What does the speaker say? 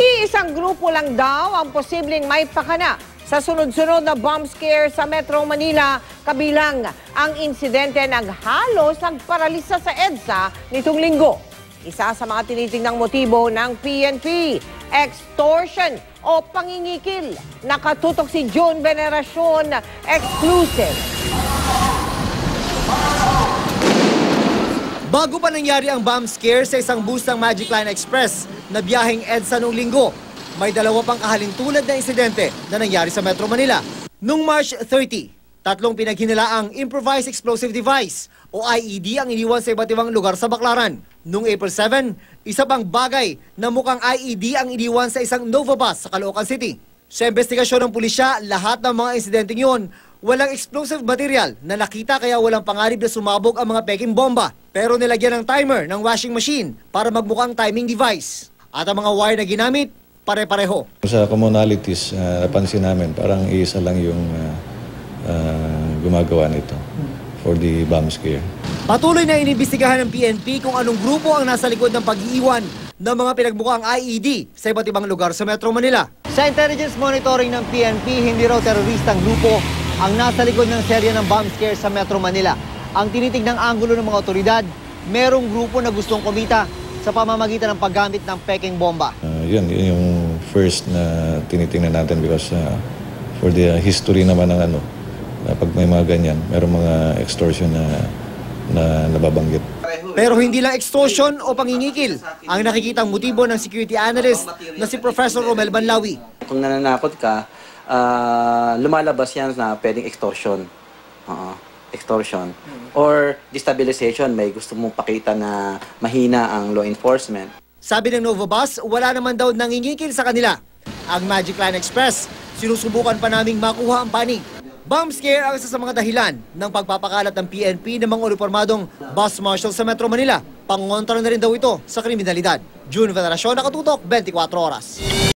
Iisang grupo lang daw ang posibleng may pakana sa sunod-sunod na bomb scare sa Metro Manila, kabilang ang insidente ng halos nagparalisa sa EDSA nitong linggo. Isa sa mga tinitingnang motibo ng PNP, extortion o pangingikil. Nakatutok si June Veneracion, exclusive. Bago pa nangyari ang bomb scare sa isang bus ng Magic Line Express na biyaheng EDSA noong linggo, may dalawa pang kahalintulad na insidente na nangyari sa Metro Manila. Noong March 30, tatlong pinaghinalaang improvised explosive device o IED ang iniwan sa iba't ibang lugar sa Baclaran. Noong April 7, isa pang bagay na mukhang IED ang iniwan sa isang Nova bus sa Caloocan City. Sa investigasyon ng pulisya, lahat ng mga insidenteng yun, walang explosive material na nakita kaya walang panganib na sumabog ang mga peking bomba. Pero nilagyan ng timer ng washing machine para magmukhang timing device. At ang mga wire na ginamit, pare-pareho. Sa commonalities, napansin namin parang isa lang yung gumagawa nito for the bomb scare. Patuloy na inimbestigahan ng PNP kung anong grupo ang nasa likod ng pag-iiwan ng mga pinagmukhang IED sa iba't ibang lugar sa Metro Manila. Sa intelligence monitoring ng PNP, hindi raw teroristang grupo ang nasa likod ng serye ng bomb scare sa Metro Manila. Ang tinitignang anggulo ng mga otoridad, merong grupo na gustong kumita sa pamamagitan ng paggamit ng peking bomba. Yun yung first na tinitingnan natin because for the history naman ng pag may mga ganyan, merong mga extortion na nababanggit. Pero hindi lang extortion o pangingikil ang nakikitang motibo ng security analyst na si Professor Romel Banlawi. Kung nananakot ka, lumalabas yan na pwedeng extortion. Extortion. Or destabilization, may gusto mong pakita na mahina ang law enforcement. Sabi ng Novabus, wala naman daw nangingikil sa kanila. Ang Magic Line Express, sinusubukan pa naming makuha ang panig. Bomb scare ang isa sa mga dahilan ng pagpapakalat ng PNP ng mga uniformadong bus marshal sa Metro Manila. Pangontra na rin daw ito sa kriminalidad. June Veneracion, nakatutok, 24 oras.